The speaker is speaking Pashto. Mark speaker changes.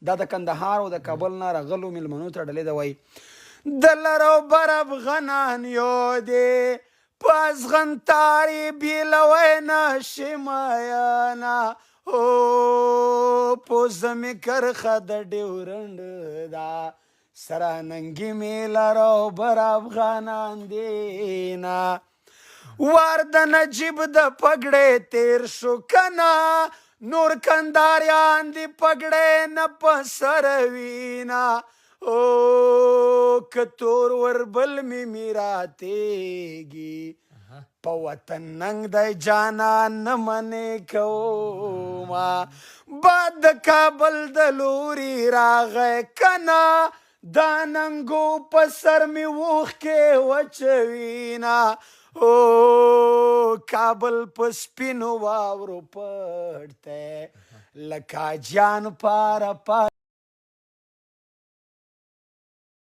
Speaker 1: دا د کندهار او د کابل نه راغلو میلمنو ته ډلې ده وایي د لر او بر افغانان یو دی په ازغنتار یې بیلوی نشي میینه پوزه مې کرښه د ډیورنډ ده سره ننګي مې لر او بر افغانان دینا وار د نجیب د پګړې تیر شو کنه نور کنداریان دی پګړې نه په سر وینا که تور وربل مې میراتېږي په وطن ننګ دی جانان نه منې کومه باد د کابل د لوري راغی کنه دا ننګو په سر مې اوښکې وچوینه کابل په سپینو واورو پټ دی لکه جان پاره